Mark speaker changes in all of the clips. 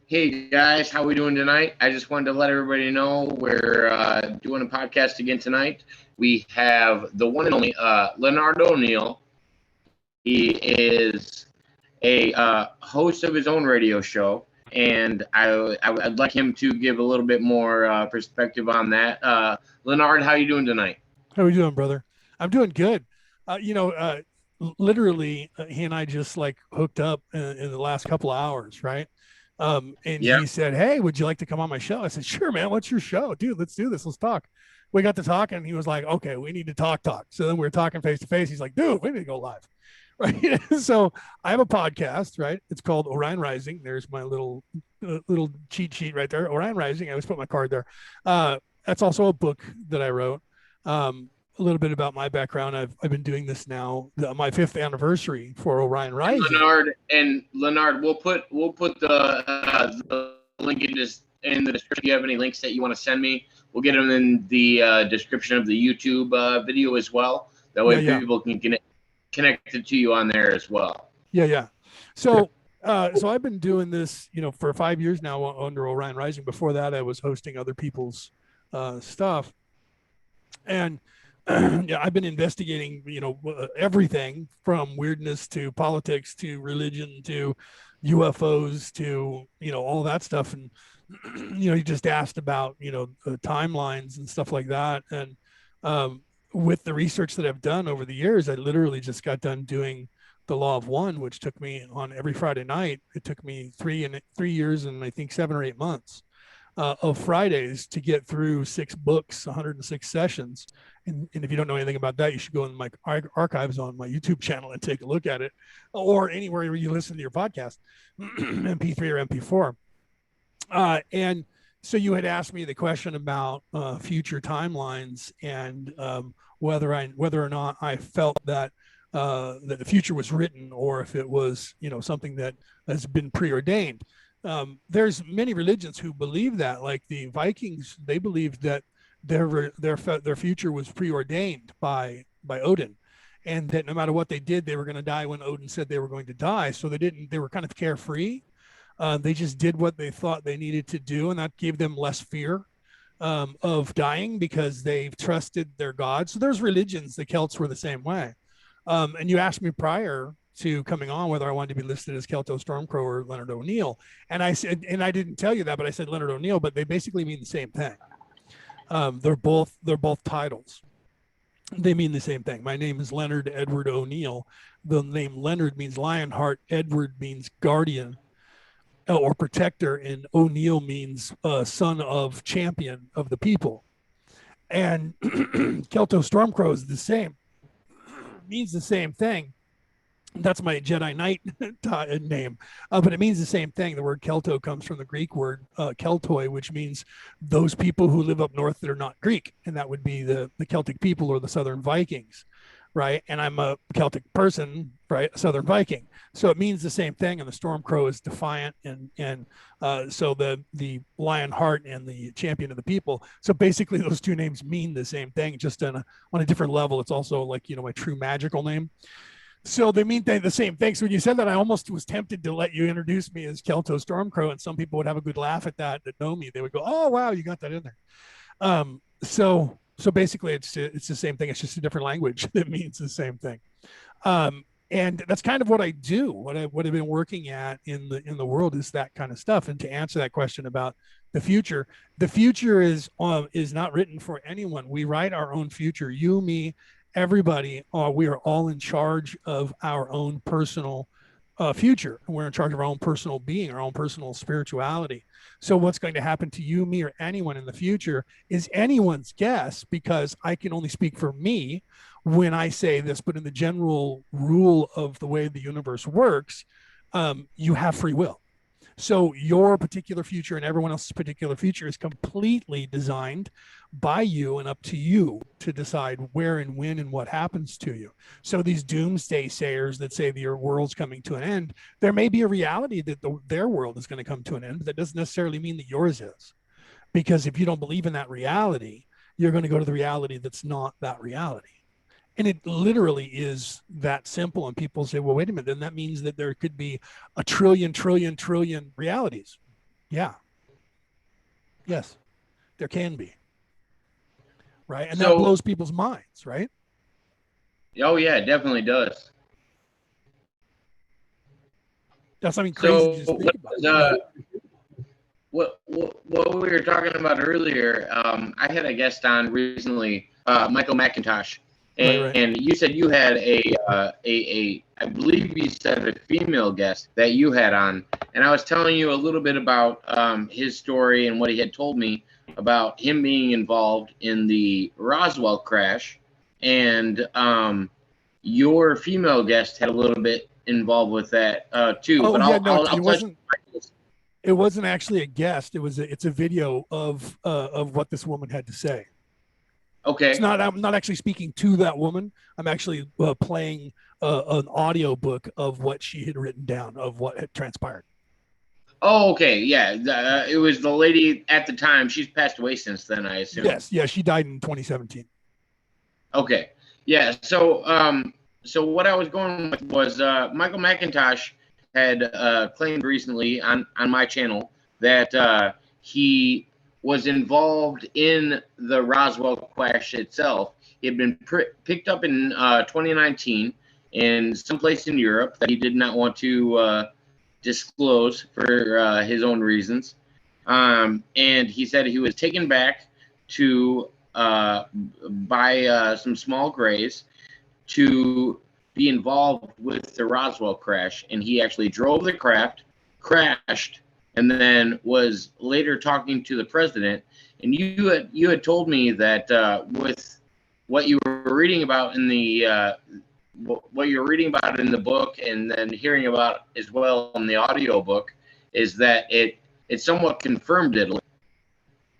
Speaker 1: Hey guys, how we doing tonight? I just wanted to let everybody know we're doing a podcast again tonight. We have the one and only Leonard O'Neill. He is a host of his own radio show, and I'd like him to give a little bit more perspective on that. Leonard, how you doing tonight?
Speaker 2: How are you doing, brother? I'm doing good. Literally, he and I just like hooked up in the last couple of hours, right? And
Speaker 1: Yeah.
Speaker 2: he said, "Hey, would you like to come on my show?" I said, "Sure, man. What's your show, dude? Let's do this. Let's talk." We got to talking, and he was like, "Okay, we need to talk." So then we were talking face to face. He's like, "Dude, we need to go live." Right. So I have a podcast, right? It's called Orion Rising. There's my little cheat sheet right there. Orion Rising. I always put my card there. That's also a book that I wrote. A little bit about my background. I've been doing this now, my fifth anniversary for Orion Rising.
Speaker 1: Leonard, we'll put the link in the description. If you have any links that you want to send me, we'll get them in the description of the YouTube video as well. That
Speaker 2: Yeah,
Speaker 1: way
Speaker 2: yeah,
Speaker 1: people can connect it to you on there as well.
Speaker 2: yeah, yeah. So I've been doing this, for 5 years now under Orion Rising. Before that, I was hosting other people's stuff, and yeah, I've been investigating, everything from weirdness to politics to religion to UFOs to, all that stuff. And, you just asked about, timelines and stuff like that. And with the research that I've done over the years, I literally just got done doing the Law of One, which took me on every Friday night. It took me 3 years and I think 7 or 8 months of Fridays to get through 6 books, 106 sessions. And if you don't know anything about that, you should go in my archives on my YouTube channel and take a look at it, or anywhere where you listen to your podcast, MP3 or MP4. And so you had asked me the question about future timelines and whether or not I felt that the future was written, or if it was something that has been preordained. There's many religions who believe that, like the Vikings. They believed that their future was preordained by Odin, and that no matter what they did, they were going to die when Odin said they were going to die. So they didn't. They were kind of carefree. They just did what they thought they needed to do, and that gave them less fear of dying because they trusted their gods. So there's religions. The Celts were the same way. And you asked me prior to coming on whether I wanted to be listed as Kelto Stormcrow or Leonard O'Neill. And I said, and I didn't tell you that, but I said Leonard O'Neill, but they basically mean the same thing. They're both titles. They mean the same thing. My name is Leonard Edward O'Neill. The name Leonard means Lionheart. Edward means guardian or protector, and O'Neill means son of champion of the people. And Kelto Stormcrow is the same, means the same thing. That's my Jedi Knight name, but it means the same thing. The word Kelto comes from the Greek word Keltoi, which means those people who live up north that are not Greek, and that would be the Celtic people or the Southern Vikings, right? And I'm a Celtic person, right? A Southern Viking, so it means the same thing. And the Stormcrow is defiant, and so the Lionheart and the champion of the people. So basically, those two names mean the same thing, just on a different level. It's also like my true magical name. So they mean the same thing. So when you said that, I almost was tempted to let you introduce me as Kelto Stormcrow, and some people would have a good laugh at that know me. They would go, "Oh, wow, you got that in there." So basically, it's the same thing. It's just a different language that means the same thing. And that's kind of what I do. What I've been working at in the world is that kind of stuff. And to answer that question about the future is not written for anyone. We write our own future. You, me, everybody. We are all in charge of our own personal future. We're in charge of our own personal being, our own personal spirituality. So what's going to happen to you, me, or anyone in the future is anyone's guess, because I can only speak for me when I say this. But in the general rule of the way the universe works, you have free will. So your particular future and everyone else's particular future is completely designed by you and up to you to decide where and when and what happens to you. So these doomsday sayers that say that your world's coming to an end, there may be a reality that their world is going to come to an end, but that doesn't necessarily mean that yours is. Because if you don't believe in that reality, you're going to go to the reality that's not that reality. And it literally is that simple. And people say, well, wait a minute, then that means that there could be a trillion realities. Yeah. Yes, there can be. Right. And that
Speaker 1: So,
Speaker 2: blows people's minds, right?
Speaker 1: oh yeah, it definitely does.
Speaker 2: That's something crazy to
Speaker 1: So,
Speaker 2: just think about.
Speaker 1: what we were talking about earlier, I had a guest on recently, Michael McIntosh,
Speaker 2: Right.
Speaker 1: and you said you had I believe you said a female guest that you had on, and I was telling you a little bit about his story and what he had told me about him being involved in the Roswell crash, and your female guest had a little bit involved with that too.
Speaker 2: Oh
Speaker 1: But
Speaker 2: yeah, no,
Speaker 1: I'll touch.
Speaker 2: it wasn't actually a guest. It's a video of what this woman had to say. It's
Speaker 1: Okay.
Speaker 2: not. I'm not actually speaking to that woman. I'm actually playing an audio book of what she had written down of what had transpired.
Speaker 1: Oh, okay. Yeah. It was the lady at the time. She's passed away since then, I assume.
Speaker 2: Yes, yeah, she died in 2017.
Speaker 1: Okay. Yeah. So what I was going with was Michael McIntosh had claimed recently on my channel that he was involved in the Roswell crash itself. He had been picked up in 2019 in some place in Europe that he did not want to disclose for his own reasons. And he said he was taken back to by some small grays to be involved with the Roswell crash. And he actually drove the craft, crashed, and then was later talking to the president. And you had told me that with what you were reading about in the what you're reading about in the book and then hearing about as well in the audio book is that it somewhat confirmed it.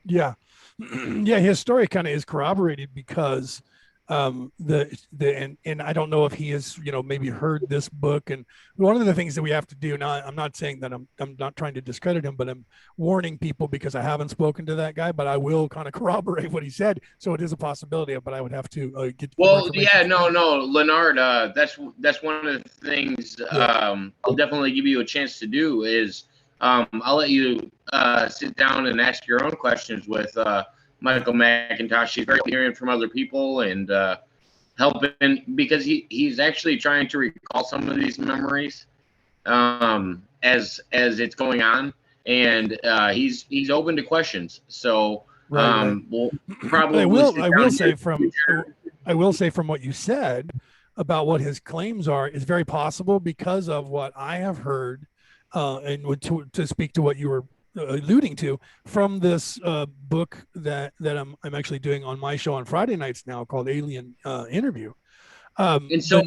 Speaker 2: Yeah, yeah, his story kind of is corroborated because and I don't know if he has maybe heard this book. And one of the things that we have to do now, I'm not saying that I'm not trying to discredit him, but I'm warning people because I haven't spoken to that guy, but I will kind of corroborate what he said, so it is a possibility, but I would have to get more
Speaker 1: Well,
Speaker 2: information.
Speaker 1: yeah, no, Leonard, that's one of the things I'll definitely give you a chance to do is I'll let you sit down and ask your own questions with Michael McIntosh. He's very hearing from other people and helping because he's actually trying to recall some of these memories as it's going on, and he's open to questions. So
Speaker 2: Right.
Speaker 1: we'll probably
Speaker 2: I will say from what you said about what his claims are is very possible because of what I have heard, and to speak to what you were alluding to from this book that I'm actually doing on my show on Friday nights now called Alien Interview.
Speaker 1: And so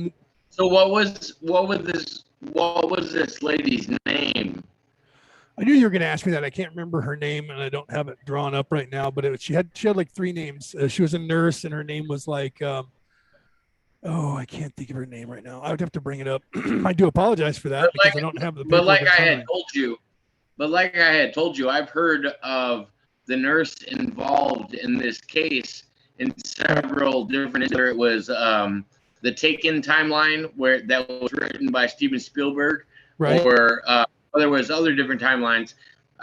Speaker 1: what was this lady's name?
Speaker 2: I knew you were going to ask me that. I can't remember her name, and I don't have it drawn up right now. But she had like three names. She was a nurse, and her name was like, I can't think of her name right now. I would have to bring it up. I do apologize for that because I don't have the paperwork.
Speaker 1: But like I had told you, I've heard of the nurse involved in this case in several different. Where it was the Taken timeline, where that was written by Steven Spielberg,
Speaker 2: right?
Speaker 1: Or there was other different timelines.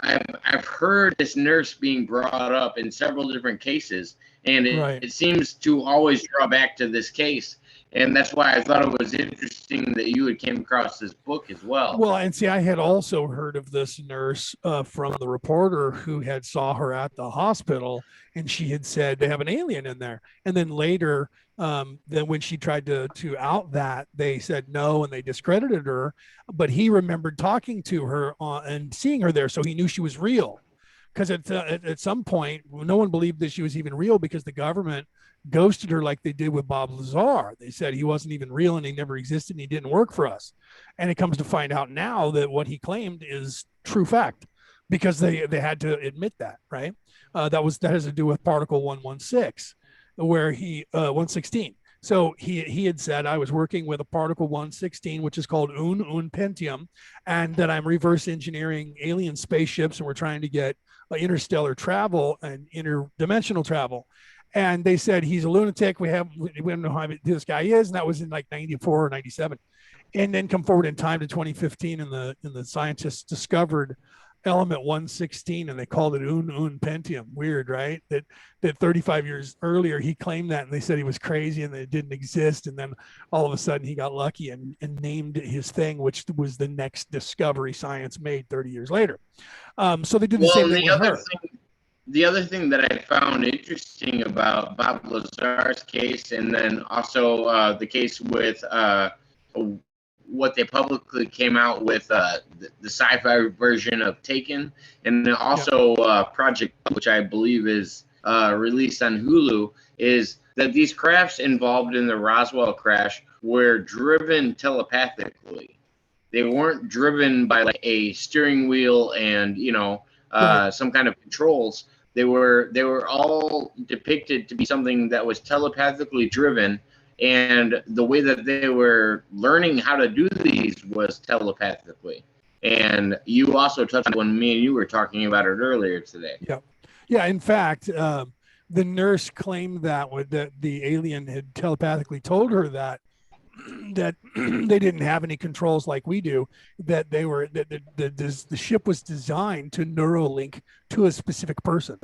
Speaker 1: I've heard this nurse being brought up in several different cases, and it seems to always draw back to this case. And that's why I thought it was interesting that you had came across this book as well.
Speaker 2: Well, and see, I had also heard of this nurse from the reporter who had saw her at the hospital, and she had said they have an alien in there. And then later, then when she tried to out that, they said no, and they discredited her. But he remembered talking to her and seeing her there, so he knew she was real. Because at some point, no one believed that she was even real because the government ghosted her like they did with Bob Lazar. They said he wasn't even real and he never existed and he didn't work for us. And it comes to find out now that what he claimed is true fact because they had to admit that, right? That has to do with Particle 116, where 116. So he had said, I was working with a Particle 116, which is called Un Pentium, and that I'm reverse engineering alien spaceships and we're trying to get interstellar travel and interdimensional travel. And they said he's a lunatic. We don't know how this guy is, and that was in like 94 or 97. And then come forward in time to 2015, and the scientists discovered element 116, and they called it un Pentium. Weird, right? That 35 years earlier he claimed that, and they said he was crazy and that it didn't exist. And then all of a sudden he got lucky and named his thing, which was the next discovery science made 30 years later. So they did the same thing with her.
Speaker 1: The other thing that I found interesting about Bob Lazar's case, and then also the case with what they publicly came out with, the sci-fi version of Taken, and then also Project, which I believe is released on Hulu, is that these crafts involved in the Roswell crash were driven telepathically. They weren't driven by like a steering wheel and some kind of controls. They were all depicted to be something that was telepathically driven, and the way that they were learning how to do these was telepathically. And you also touched on it when me and you were talking about it earlier today.
Speaker 2: Yeah. In fact, the nurse claimed that the alien had telepathically told her that they didn't have any controls like we do, that the ship was designed to neuralink to a specific person.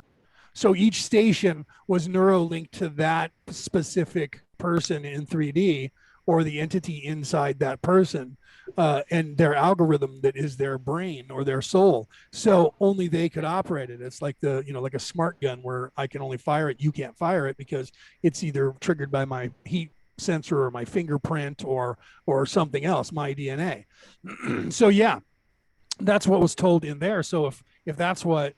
Speaker 2: So each station was neuralinked to that specific person in 3D, or the entity inside that person, and their algorithm that is their brain or their soul. So only they could operate it. It's like like a smart gun where I can only fire it, you can't fire it because it's either triggered by my heat sensor or my fingerprint or something else, my DNA. So yeah, that's what was told in there. So if that's what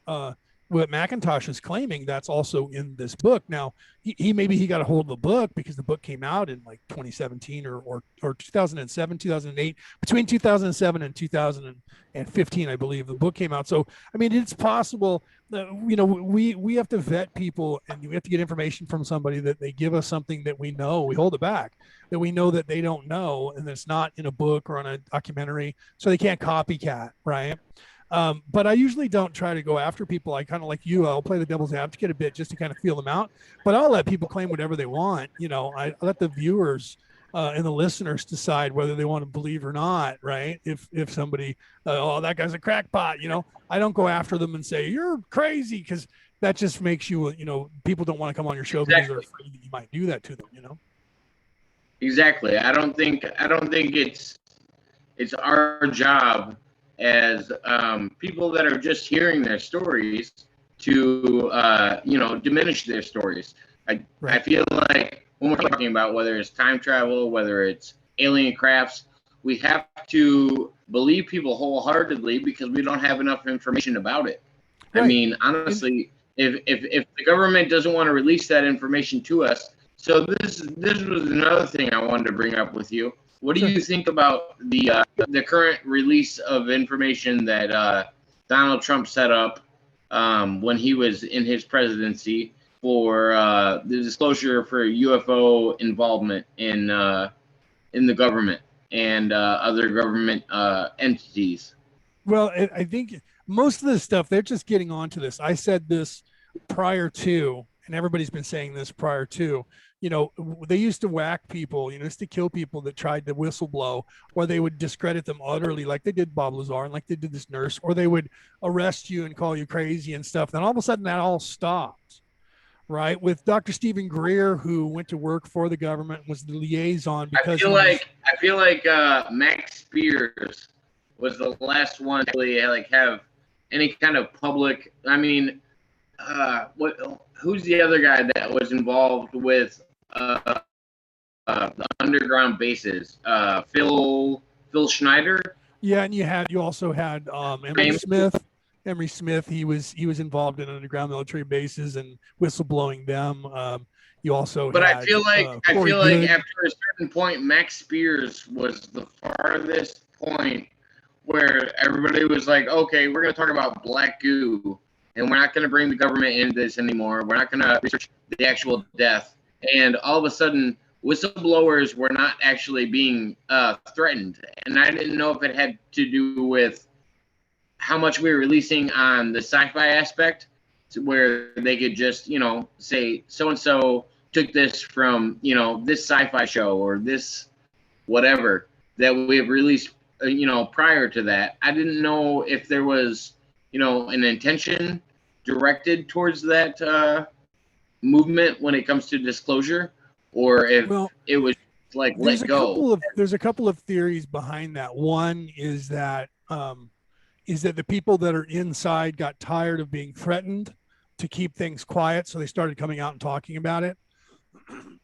Speaker 2: McIntosh is claiming, that's also in this book. Now he maybe he got a hold of the book because the book came out in like 2017 or 2007, 2008, between 2007 and 2015, I believe the book came out. So I mean, it's possible that we have to vet people, and we have to get information from somebody that they give us something that we know, we hold it back, that we know that they don't know, and it's not in a book or on a documentary, so they can't copycat, right? But I usually don't try to go after people. I kind of, like you, I'll play the devil's advocate a bit just to kind of feel them out, but I'll let people claim whatever they want. I let the viewers and the listeners decide whether they want to believe or not, right? If somebody, that guy's a crackpot, I don't go after them and say, you're crazy, because that just makes you, people don't want to come on your show because they're afraid that you might do that to them,
Speaker 1: Exactly. I don't think it's our job as people that are just hearing their stories to diminish their stories. I feel like when we're talking about whether it's time travel, whether it's alien crafts, we have to believe people wholeheartedly because we don't have enough information about it. Right. I mean, honestly, if the government doesn't want to release that information to us, so this was another thing I wanted to bring up with you. What do you think about the current release of information that Donald Trump set up when he was in his presidency for the disclosure for UFO involvement in the government and other government entities?
Speaker 2: Well, I think most of the stuff, they're just getting onto this. I said this prior to, and everybody's been saying this prior to, they used to whack people, used to kill people that tried to whistleblow, or they would discredit them utterly, like they did Bob Lazar and like they did this nurse, or they would arrest you and call you crazy and stuff. Then all of a sudden that all stopped, right? With Dr. Stephen Greer, who went to work for the government, was the liaison. Because
Speaker 1: I feel like Max Spears was the last one to really have any kind of public. I mean, who's the other guy that was involved with the underground bases? Phil Schneider.
Speaker 2: Yeah, and you also had Emery Smith. Emery Smith, he was involved in underground military bases and whistleblowing them. You also
Speaker 1: but
Speaker 2: had,
Speaker 1: I feel like after a certain point, Max Spears was the farthest point where everybody was like, okay, we're going to talk about black goo, and we're not going to bring the government into this anymore. We're not going to research the actual death. And all of a sudden, whistleblowers were not actually being threatened. And I didn't know if it had to do with how much we were releasing on the sci-fi aspect, where they could just, say so-and-so took this from, this sci-fi show or this whatever that we have released, prior to that. I didn't know if there was, an intention directed towards that movement when it comes to disclosure, or if it was like let go.
Speaker 2: There's a couple of theories behind that. One is that the people that are inside got tired of being threatened to keep things quiet, so they started coming out and talking about it.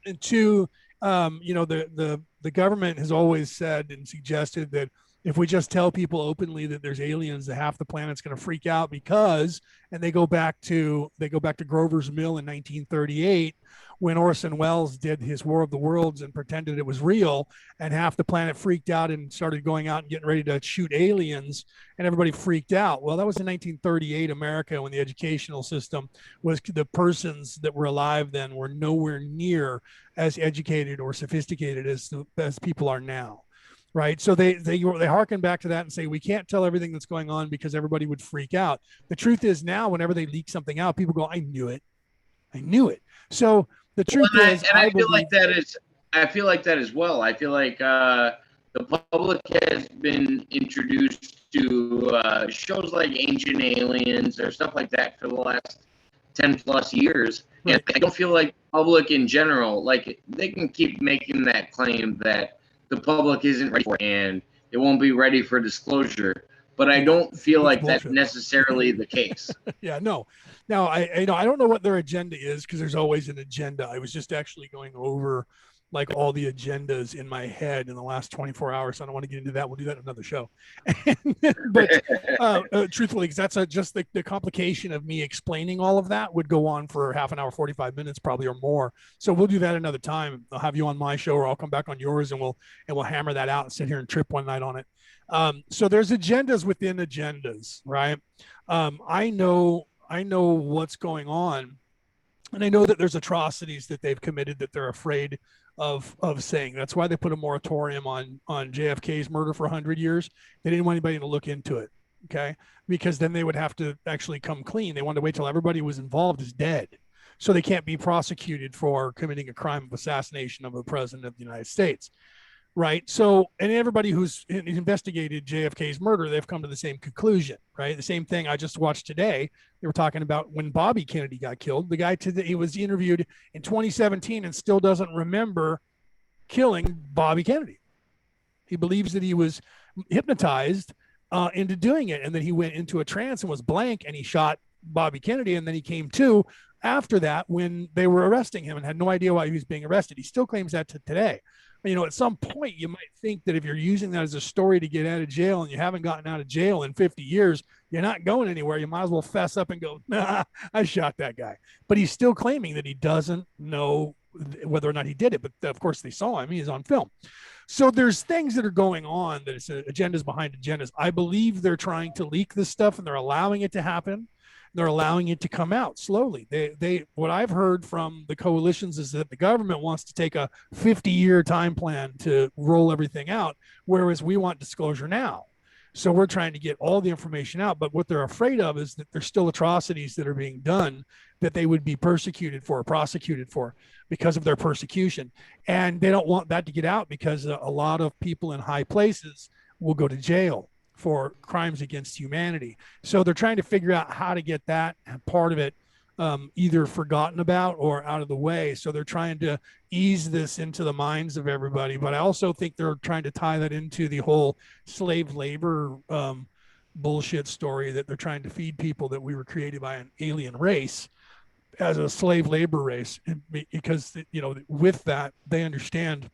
Speaker 2: And two, the government has always said and suggested that if we just tell people openly that there's aliens, that half the planet's going to freak out because, and they go back to Grover's Mill in 1938 when Orson Welles did his War of the Worlds and pretended it was real, and half the planet freaked out and started going out and getting ready to shoot aliens, and everybody freaked out. Well, that was in 1938 America, when the educational system was, the persons that were alive then were nowhere near as educated or sophisticated as people are now. Right. So they harken back to that and say, we can't tell everything that's going on because everybody would freak out. The truth is now, whenever they leak something out, people go, I knew it. So the truth is,
Speaker 1: I feel like that as well. I feel like the public has been introduced to shows like Ancient Aliens or stuff like that for the last 10 plus years. Right. And I don't feel like the public in general, like, they can keep making that claim that the public isn't ready for it and it won't be ready for disclosure. But I don't feel like that's necessarily the case.
Speaker 2: Yeah, no. Now, I don't know what their agenda is, because there's always an agenda. I was just actually going over like all the agendas in my head in the last 24 hours. So I don't want to get into that. We'll do that in another show. But truthfully, because that's just the complication of me explaining all of that would go on for half an hour, 45 minutes probably, or more. So we'll do that another time. I'll have you on my show, or I'll come back on yours, and we'll hammer that out and sit here and trip one night on it. So there's agendas within agendas, right? I know what's going on, and I know that there's atrocities that they've committed that they're afraid of saying. That's why they put a moratorium on JFK's murder for 100 years. They didn't want anybody to look into it, okay? Because then they would have to actually come clean. They wanted to wait till everybody who was involved is dead, so they can't be prosecuted for committing a crime of assassination of the president of the United States. Right. So, and everybody who's investigated JFK's murder, they've come to the same conclusion, right? The same thing I just watched today. They were talking about when Bobby Kennedy got killed. The guy he was interviewed in 2017 and still doesn't remember killing Bobby Kennedy. He believes that he was hypnotized into doing it, and then he went into a trance and was blank, and he shot Bobby Kennedy, and then he came to after that when they were arresting him and had no idea why he was being arrested. He still claims that to today. At some point you might think that if you're using that as a story to get out of jail and you haven't gotten out of jail in 50 years, you're not going anywhere. You might as well fess up and go, nah, I shot that guy. But he's still claiming that he doesn't know whether or not he did it. But of course they saw him. He's on film. So there's things that are going on that it's agendas behind agendas. I believe they're trying to leak this stuff, and they're allowing it to happen. They're allowing it to come out slowly. What I've heard from the coalitions is that the government wants to take a 50-year time plan to roll everything out, whereas we want disclosure now. So we're trying to get all the information out. But what they're afraid of is that there's still atrocities that are being done that they would be persecuted for, or prosecuted for, because of their persecution. And they don't want that to get out, because a lot of people in high places will go to jail for crimes against humanity. So they're trying to figure out how to get that part of it either forgotten about or out of the way. So they're trying to ease this into the minds of everybody. But I also think they're trying to tie that into the whole slave labor bullshit story, that they're trying to feed people that we were created by an alien race as a slave labor race. And because, with that, they understand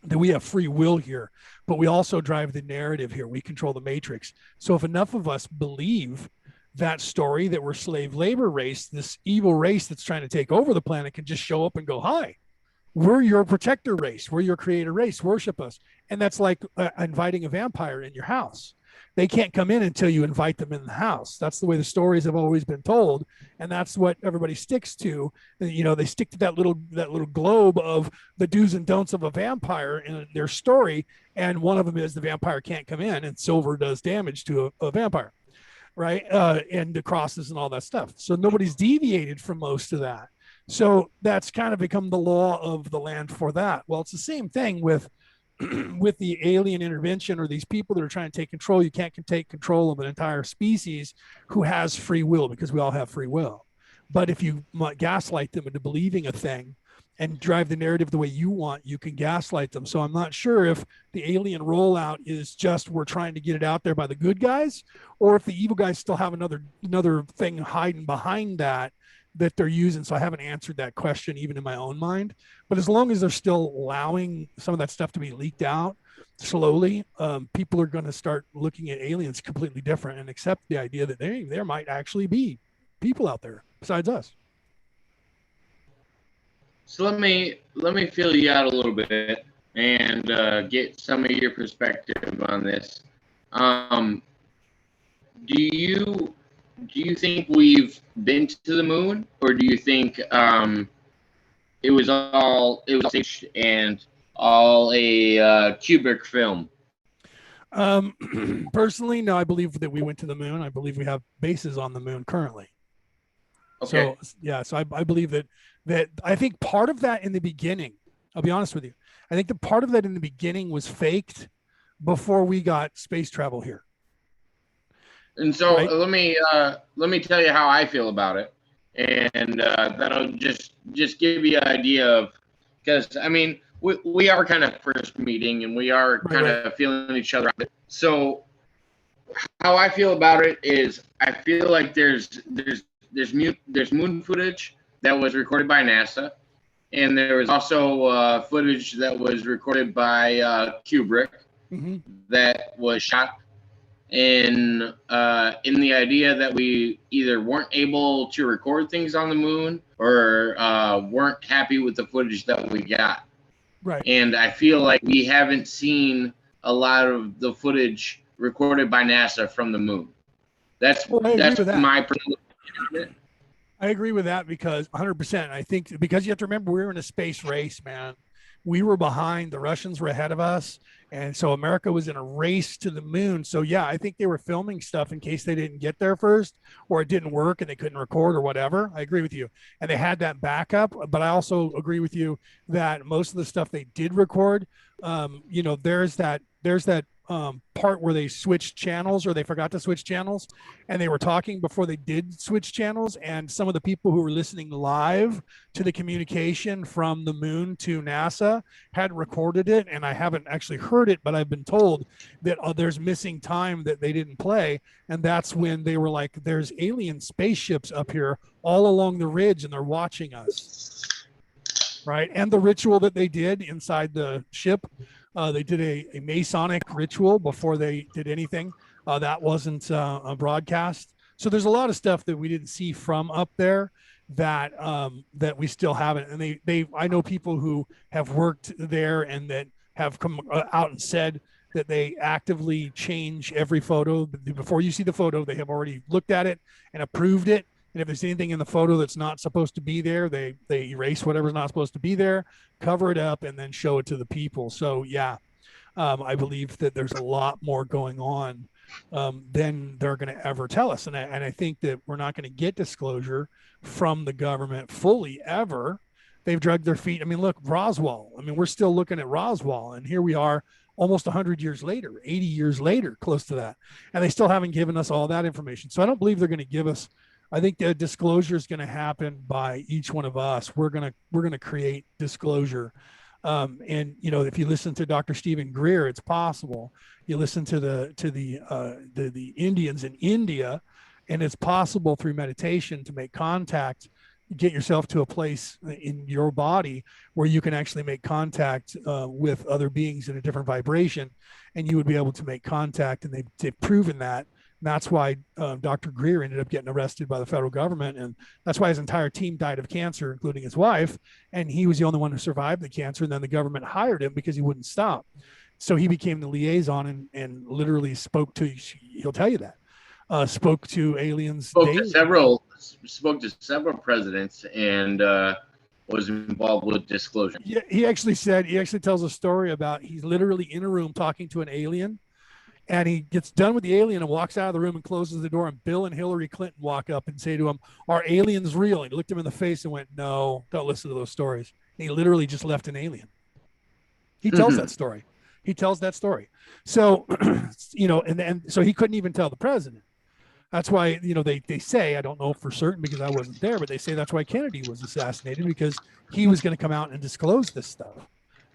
Speaker 2: that we have free will here, but we also drive the narrative here. We control the matrix. So if enough of us believe that story, that we're slave labor race, this evil race that's trying to take over the planet can just show up and go, hi, we're your protector race. We're your creator race. Worship us. And that's like inviting a vampire in your house. They can't come in until you invite them in the house. That's the way the stories have always been told, and that's what everybody sticks to. They stick to that little globe of the do's and don'ts of a vampire in their story, and one of them is the vampire can't come in, and silver does damage to a vampire, right? And the crosses and all that stuff. So nobody's deviated from most of that. So that's kind of become the law of the land for that. Well, it's the same thing with with the alien intervention or these people that are trying to take control, you can't take control of an entire species who has free will, because we all have free will. But if you gaslight them into believing a thing and drive the narrative the way you want, you can gaslight them. So I'm not sure if the alien rollout is just we're trying to get it out there by the good guys, or if the evil guys still have another thing hiding behind that they're using. So I haven't answered that question even in my own mind. But as long as they're still allowing some of that stuff to be leaked out slowly, people are going to start looking at aliens completely different and accept the idea that there might actually be people out there besides us.
Speaker 1: So let me feel you out a little bit and get some of your perspective on this. Do you think we've been to the moon, or do you think it was staged and all a Kubrick film?
Speaker 2: Personally, no, I believe that we went to the moon. I believe we have bases on the moon currently. Okay. So yeah, so I believe that I think part of that in the beginning, I'll be honest with you, I think the part of that in the beginning was faked before we got space travel here.
Speaker 1: And so right? let me tell you how I feel about it, and that'll just give you an idea of, because I mean we are kind of first meeting and we are kind of feeling each other out. So how I feel about it is I feel like there's moon footage that was recorded by NASA, and there was also footage that was recorded by Kubrick that was shot in the idea that we either weren't able to record things on the moon or weren't happy with the footage that we got.
Speaker 2: Right.
Speaker 1: And I feel like we haven't seen a lot of the footage recorded by NASA from the moon. That's my personal opinion.
Speaker 2: I agree with that because 100%. I think because you have to remember we were in a space race, man. We were behind. The Russians were ahead of us. And so America was in a race to the moon. So yeah, I think they were filming stuff in case they didn't get there first or it didn't work and they couldn't record or whatever. I agree with you. And they had that backup. But I also agree with you that most of the stuff they did record, there's that part where they switched channels or they forgot to switch channels and they were talking before they did switch channels, and some of the people who were listening live to the communication from the moon to NASA had recorded it, and I haven't actually heard it, but I've been told that there's missing time that they didn't play, and that's when they were like, there's alien spaceships up here all along the ridge and they're watching us, right? And the ritual that they did inside the ship, they did a Masonic ritual before they did anything. That wasn't a broadcast. So there's a lot of stuff that we didn't see from up there that we still haven't. And I know people who have worked there and that have come out and said that they actively change every photo. Before you see the photo, they have already looked at it and approved it. And if there's anything in the photo that's not supposed to be there, they erase whatever's not supposed to be there, cover it up, and then show it to the people. So yeah, I believe that there's a lot more going on than they're going to ever tell us. And I think that we're not going to get disclosure from the government fully ever. They've dragged their feet. I mean, look, Roswell. I mean, we're still looking at Roswell, and here we are almost 100 years later, 80 years later, close to that. And they still haven't given us all that information. So I don't believe they're going to give us. I think the disclosure is going to happen by each one of us. We're going to create disclosure. And if you listen to Dr. Stephen Greer, it's possible. You listen to the Indians in India, and it's possible through meditation to make contact, get yourself to a place in your body where you can actually make contact with other beings in a different vibration, and you would be able to make contact. And they've proven that. And that's why Dr. Greer ended up getting arrested by the federal government. And that's why his entire team died of cancer, including his wife. And he was the only one who survived the cancer. And then the government hired him because he wouldn't stop. So he became the liaison and literally spoke to, he'll tell you that, spoke to aliens.
Speaker 1: Spoke to several presidents and was involved with disclosure.
Speaker 2: Yeah, he actually tells a story about he's literally in a room talking to an alien. And he gets done with the alien and walks out of the room and closes the door. And Bill and Hillary Clinton walk up and say to him, "Are aliens real?" And he looked him in the face and went, "No, don't listen to those stories." And he literally just left an alien. He tells that story. He tells that story. So, and so he couldn't even tell the president. That's why, they say, I don't know for certain because I wasn't there, but they say that's why Kennedy was assassinated, because he was going to come out and disclose this stuff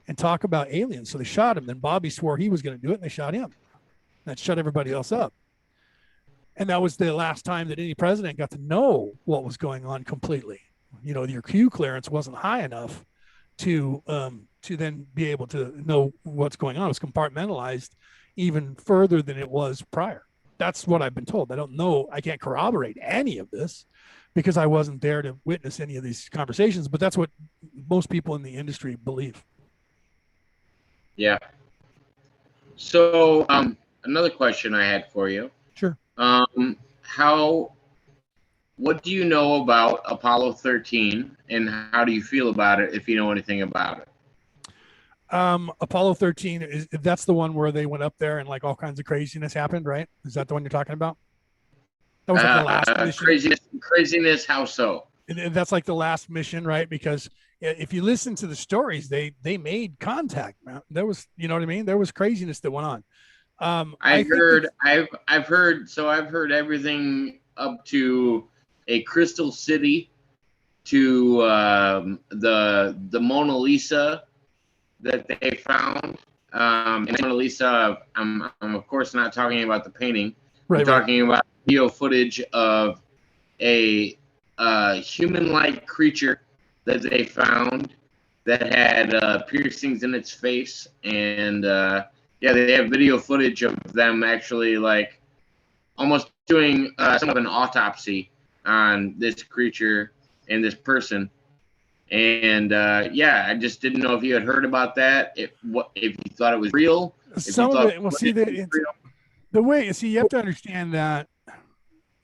Speaker 2: and talk about aliens. So they shot him. Then Bobby swore he was going to do it, and they shot him. That shut everybody else up. And that was the last time that any president got to know what was going on completely. Your Q clearance wasn't high enough to then be able to know what's going on. It was compartmentalized even further than it was prior. That's what I've been told. I don't know. I can't corroborate any of this because I wasn't there to witness any of these conversations, but that's what most people in the industry believe.
Speaker 1: Yeah. So another question I had for you.
Speaker 2: Sure.
Speaker 1: What do you know about Apollo 13, and how do you feel about it if you know anything about it?
Speaker 2: Apollo 13 that's the one where they went up there and like all kinds of craziness happened, right? Is that the one you're talking about? That was like the last mission.
Speaker 1: Craziness. How so?
Speaker 2: And that's like the last mission, right? Because if you listen to the stories, they made contact. There was, you know what I mean? There was craziness that went on.
Speaker 1: I've heard everything up to a crystal city, to the Mona Lisa that they found. And Mona Lisa, I'm of course not talking about the painting.
Speaker 2: Right,
Speaker 1: I'm talking about video footage of a human-like creature that they found that had piercings in its face, and they have video footage of them actually like almost doing some of an autopsy on this creature and this person. And I just didn't know if you had heard about that. If you thought it was real.
Speaker 2: Some of it. Well, see, the way you have to understand that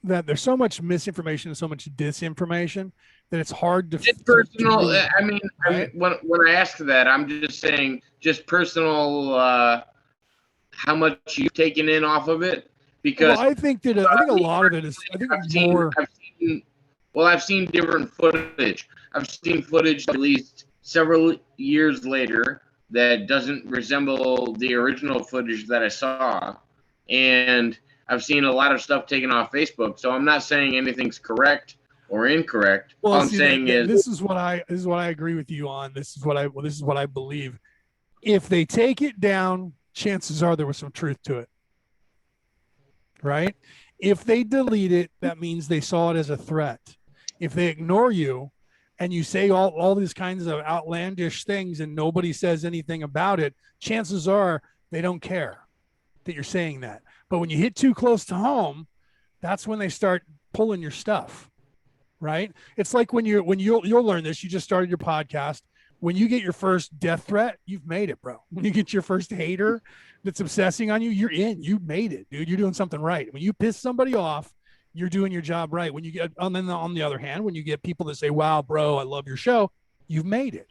Speaker 2: there's so much misinformation and so much disinformation that it's hard to.
Speaker 1: Just personal. Right? When I ask that, I'm just saying, just personal. How much you've taken in off of it, because
Speaker 2: I think a lot of it is. I think it's more.
Speaker 1: I've seen different footage. I've seen footage released several years later that doesn't resemble the original footage that I saw, and I've seen a lot of stuff taken off Facebook. So I'm not saying anything's correct or incorrect.
Speaker 2: Well,
Speaker 1: all I'm saying is
Speaker 2: this is what I agree with you on. This is what I believe. If they take it down, chances are there was some truth to it, right? If they delete it, that means they saw it as a threat. If they ignore you and you say all these kinds of outlandish things and nobody says anything about it, chances are they don't care that you're saying that. But when you hit too close to home, that's when they start pulling your stuff, right? It's like when you'll learn this. You just started your podcast. When you get your first death threat, you've made it, bro. When you get your first hater that's obsessing on you, you're in. You made it, dude. You're doing something right. When you piss somebody off, you're doing your job right. When you get, on the other hand, when you get people that say, wow, bro, I love your show, you've made it,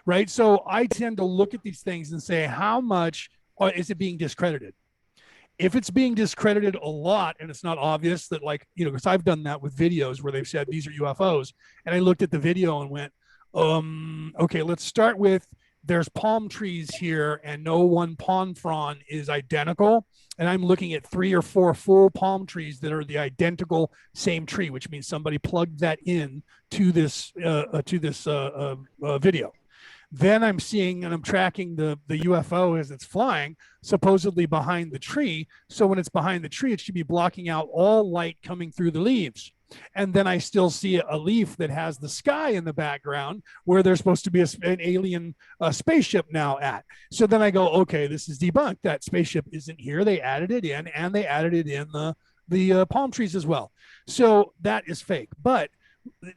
Speaker 2: right? So I tend to look at these things and say, how much is it being discredited? If it's being discredited a lot and it's not obvious that, like, because I've done that with videos where they've said these are UFOs, and I looked at the video and went, okay, let's start with, there's palm trees here and no one palm frond is identical. And I'm looking at 3 or 4 full palm trees that are the identical same tree, which means somebody plugged that in to this video. Then I'm seeing and I'm tracking the UFO as it's flying, supposedly behind the tree. So when it's behind the tree, it should be blocking out all light coming through the leaves. And then I still see a leaf that has the sky in the background where there's supposed to be an alien spaceship now at. So then I go, okay, this is debunked. That spaceship isn't here. They added it in, and they added it in the palm trees as well. So that is fake. But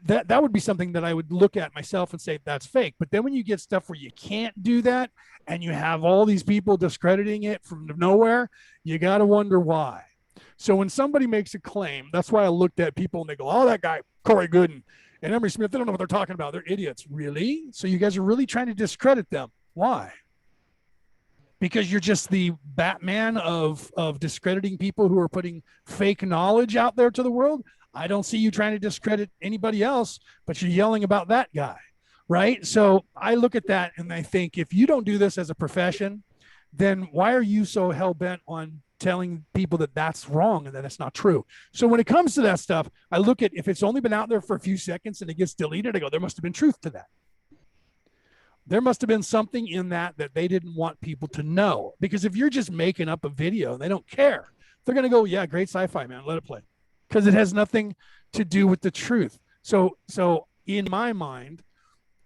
Speaker 2: that would be something that I would look at myself and say that's fake. But then when you get stuff where you can't do that and you have all these people discrediting it from nowhere, you got to wonder why. So when somebody makes a claim, that's why I looked at people and they go, oh, that guy, Corey Gooden and Emery Smith, they don't know what they're talking about. They're idiots. Really? So you guys are really trying to discredit them. Why? Because you're just the Batman of discrediting people who are putting fake knowledge out there to the world? I don't see you trying to discredit anybody else, but you're yelling about that guy, right? So I look at that and I think, if you don't do this as a profession, then why are you so hell-bent on telling people that that's wrong and that it's not true? So when it comes to that stuff, I look at, if it's only been out there for a few seconds and it gets deleted, I go, there must have been truth to that. There must have been something in that they didn't want people to know. Because if you're just making up a video and they don't care, they're going to go, yeah, great sci-fi, man, let it play. Because it has nothing to do with the truth. So in my mind,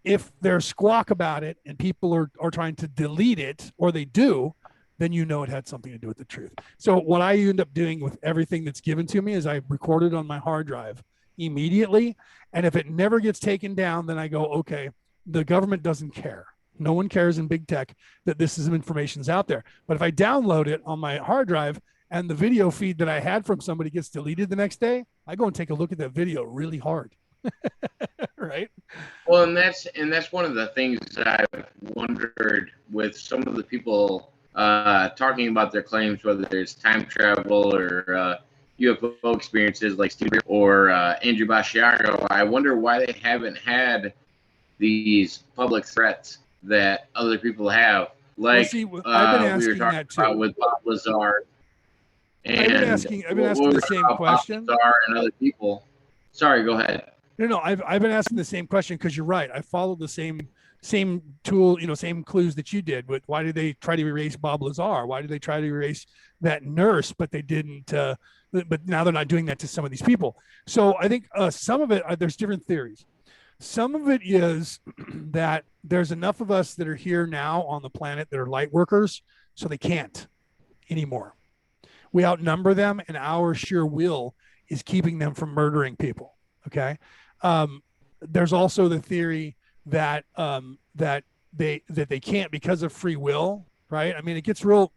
Speaker 2: if there's squawk about it and people are trying to delete it, or they do, then you know it had something to do with the truth. So what I end up doing with everything that's given to me is I record it on my hard drive immediately. And if it never gets taken down, then I go, okay, the government doesn't care. No one cares in big tech that this is information's out there. But if I download it on my hard drive and the video feed that I had from somebody gets deleted the next day, I go and take a look at that video really hard. Right?
Speaker 1: Well, and that's one of the things that I've wondered with some of the people talking about their claims, whether it's time travel or UFO experiences like Steve or Andrew Basiago. I wonder why they haven't had these public threats that other people have. Like,
Speaker 2: well, see, I've been asking
Speaker 1: we were talking
Speaker 2: that too.
Speaker 1: about with Bob Lazar. And
Speaker 2: I've been asking the same question.
Speaker 1: Bob Lazar and other people. Sorry, go ahead.
Speaker 2: No, I've been asking the same question because you're right. I followed the same tool, same clues that you did. But why did they try to erase Bob Lazar? Why did they try to erase that nurse? But they didn't. But now they're not doing that to some of these people. So I think some of it, there's different theories. Some of it is that there's enough of us that are here now on the planet that are light workers, so they can't anymore. We outnumber them, and our sheer will is keeping them from murdering people. Okay. There's also the theory that they can't because of free will, right? I mean, it gets real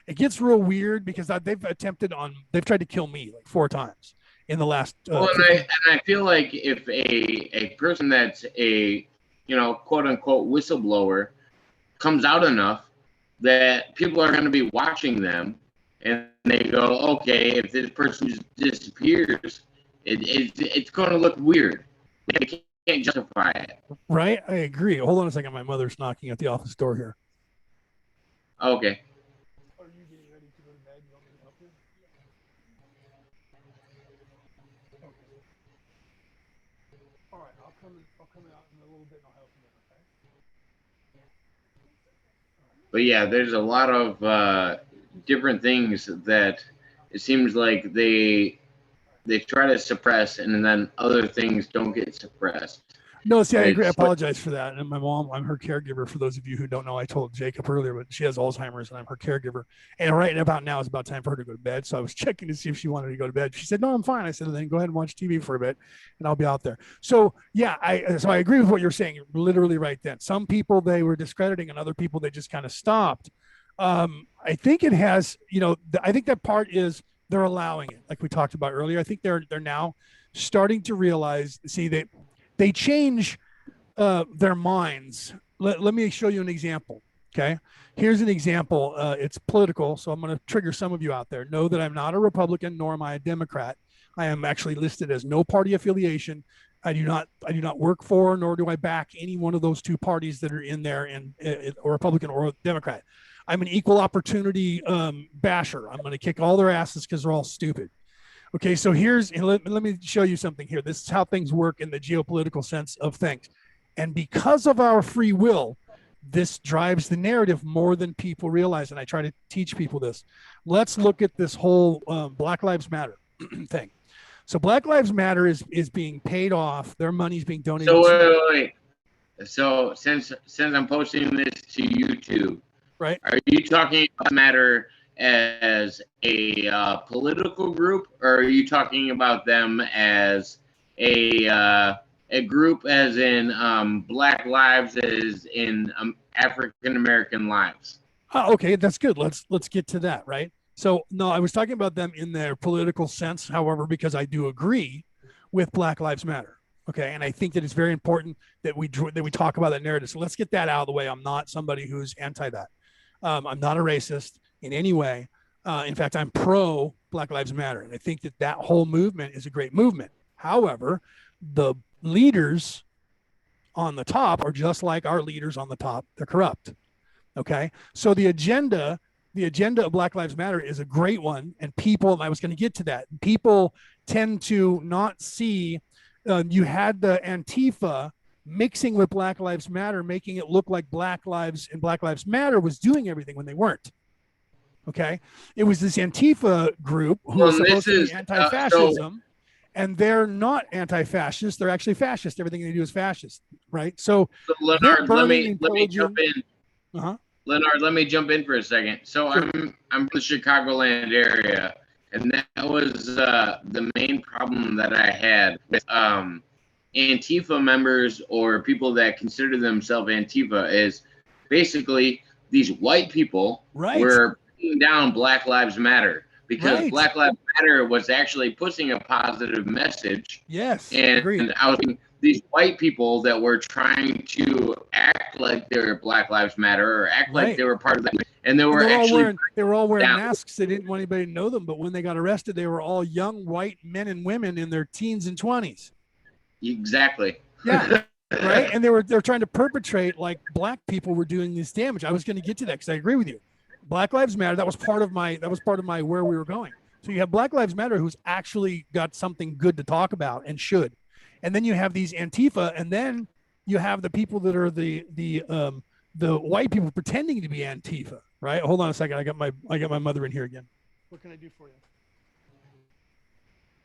Speaker 2: weird because they've tried to kill me like 4 times in the last.
Speaker 1: Well, and I feel like if a person that's a quote unquote whistleblower comes out enough that people are going to be watching them, and they go, okay, if this person just disappears, it's going to look weird. They can't justify it.
Speaker 2: Right? I agree. Hold on a second. My mother's knocking at the office door here.
Speaker 1: Okay.
Speaker 2: Are you getting ready to go to bed? You want me to help you? Okay. All right. I'll come out in a little bit and I'll help you then, okay?
Speaker 1: But yeah, there's a lot of different things that it seems like they try to suppress, and then other things don't get suppressed.
Speaker 2: No, see, I agree. I apologize for that. And my mom, I'm her caregiver. For those of you who don't know, I told Jacob earlier, but she has Alzheimer's and I'm her caregiver. And right about now, it's about time for her to go to bed. So I was checking to see if she wanted to go to bed. She said, no, I'm fine. I said, then go ahead and watch TV for a bit and I'll be out there. So yeah, I agree with what you're saying. Literally right then. Some people they were discrediting and other people they just kind of stopped. I think it has, I think that part is they're allowing it. Like we talked about earlier. I think they're now starting to realize, see, that they change their minds. Let me show you an example. Okay. Here's an example. It's political. So I'm going to trigger some of you out there. Know that I'm not a Republican, nor am I a Democrat. I am actually listed as no party affiliation. I do not work for, nor do I back any one of those 2 parties that are in there, and or Republican or Democrat. I'm an equal opportunity basher. I'm going to kick all their asses because they're all stupid. Okay, so let me show you something here. This is how things work in the geopolitical sense of things. And because of our free will, this drives the narrative more than people realize. And I try to teach people this. Let's look at this whole Black Lives Matter thing. So Black Lives Matter is being paid off. Their money's being donated.
Speaker 1: So wait. So since I'm posting this to YouTube,
Speaker 2: right?
Speaker 1: Are you talking about Matter as a political group, or are you talking about them as a group, as in Black lives, as in African American lives?
Speaker 2: Oh, okay, that's good. Let's get to that, right? So no, I was talking about them in their political sense, however, because I do agree with Black Lives Matter. Okay, and I think that it's very important that we talk about that narrative. So let's get that out of the way. I'm not somebody who's anti that. I'm not a racist in any way. In fact, I'm pro Black Lives Matter. And I think that whole movement is a great movement. However, the leaders on the top are just like our leaders on the top. They're corrupt. Okay. So the agenda of Black Lives Matter is a great one. And people, I was going to get to that, people tend to not see, you had the Antifa mixing with Black Lives Matter, making it look like Black Lives and Black Lives Matter was doing everything when they weren't. Okay. It was this Antifa group who
Speaker 1: Well,
Speaker 2: is
Speaker 1: and this
Speaker 2: supposed to be
Speaker 1: is so.
Speaker 2: anti-fascism, and they're not anti-fascist. They're actually fascist. Everything they do is fascist, right? So
Speaker 1: So
Speaker 2: they're
Speaker 1: Leonard,
Speaker 2: burning and
Speaker 1: let me jump
Speaker 2: pillaging.
Speaker 1: in.
Speaker 2: Uh-huh.
Speaker 1: Leonard, let me jump in for a second. So
Speaker 2: Sure.
Speaker 1: I'm from the Chicagoland area, and that was the main problem that I had with Antifa members or people that consider themselves Antifa is basically these white people
Speaker 2: Right.
Speaker 1: were putting down Black Lives Matter because
Speaker 2: Right.
Speaker 1: Black Lives Matter was actually pushing a positive message.
Speaker 2: Yes.
Speaker 1: And
Speaker 2: Agreed.
Speaker 1: I was thinking these white people that were trying to act like they were Black Lives Matter or act like
Speaker 2: Right.
Speaker 1: they were part of that, and they
Speaker 2: And
Speaker 1: were actually
Speaker 2: they were all wearing
Speaker 1: down.
Speaker 2: masks. They didn't want anybody to know them. But when they got arrested, they were all young white men and women in their teens and 20s.
Speaker 1: Exactly.
Speaker 2: Yeah. Right. And they're trying to perpetrate like black people were doing this damage. I was going to get to that because I agree with you. Black Lives Matter. That was part of my where we were going. So you have Black Lives Matter who's actually got something good to talk about and should. And then you have these Antifa, and then you have the people that are the white people pretending to be Antifa, right? Hold on a second. I got my mother in here again. What can I do for you?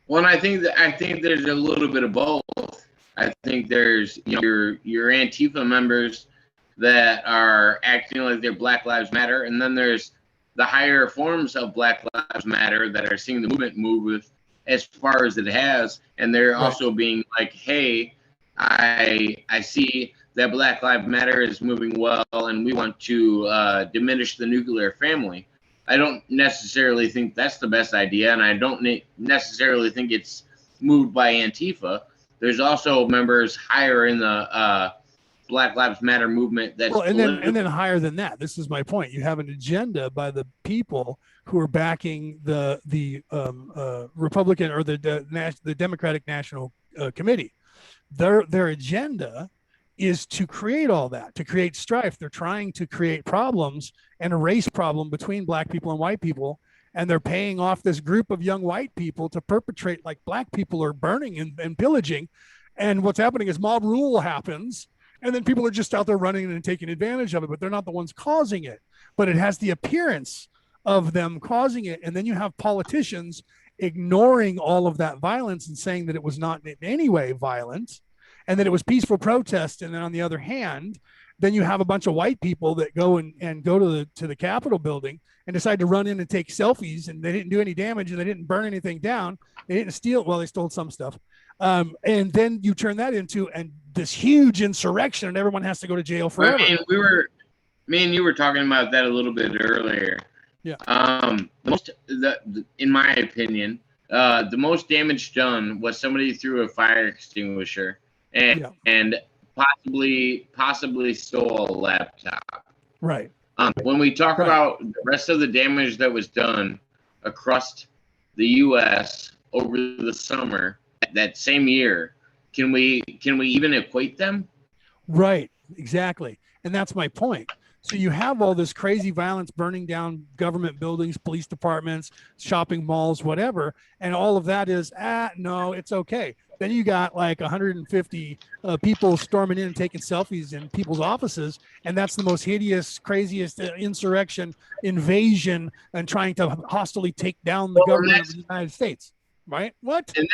Speaker 1: Well, and I think there's a little bit of both. I think there's your Antifa members that are acting like they're Black Lives Matter, and then there's the higher forms of Black Lives Matter that are seeing the movement move with as far as it has, and they're
Speaker 2: Right.
Speaker 1: also being like, hey, I see that Black Lives Matter is moving well, and we want to diminish the nuclear family. I don't necessarily think that's the best idea, and I don't necessarily think it's moved by Antifa. There's also members higher in the Black Lives Matter movement that's
Speaker 2: Well, and then higher than that. This is my point. You have an agenda by the people who are backing the Republican or the Democratic National Committee. Their agenda is to create all that, to create strife. They're trying to create problems and a race problem between black people and white people. And they're paying off this group of young white people to perpetrate like black people are burning and pillaging. And what's happening is mob rule happens. And then people are just out there running and taking advantage of it, but they're not the ones causing it. But it has the appearance of them causing it. And then you have politicians ignoring all of that violence and saying that it was not in any way violent and that it was peaceful protest. And then on the other hand, then you have a bunch of white people that go and go to the Capitol building and decide to run in and take selfies, and they didn't do any damage and they didn't burn anything down. They didn't steal. Well, they stole some stuff. And then you turn that into this huge insurrection, and everyone has to go to jail forever.
Speaker 1: I mean, me and you were talking about that a little bit earlier.
Speaker 2: Yeah.
Speaker 1: In my opinion, the most damage done was somebody threw a fire extinguisher and possibly stole a laptop.
Speaker 2: Right.
Speaker 1: When we talk about the rest of the damage that was done across the U.S. over the summer that same year, can we even equate them?
Speaker 2: Right. Exactly. And that's my point. So you have all this crazy violence, burning down government buildings, police departments, shopping malls, whatever. And all of that is, no, it's okay. Then you got like 150 people storming in and taking selfies in people's offices. And that's the most hideous, craziest insurrection, invasion, and trying to hostilely take down the government of the United States. Right? What?
Speaker 1: And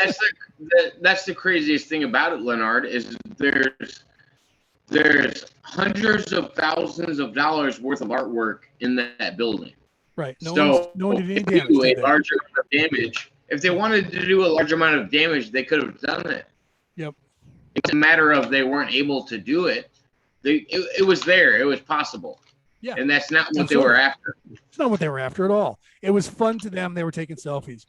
Speaker 1: that's the craziest thing about it, Leonard, is there's hundreds of thousands of dollars worth of artwork in that building.
Speaker 2: Right. No one did any damage.
Speaker 1: A larger amount of damage. If they wanted to do a large amount of damage, they could have done it.
Speaker 2: Yep.
Speaker 1: It's a matter of they weren't able to do it. It was there. It was possible.
Speaker 2: Yeah.
Speaker 1: And that's not what they were after.
Speaker 2: It's not what they were after at all. It was fun to them. They were taking selfies.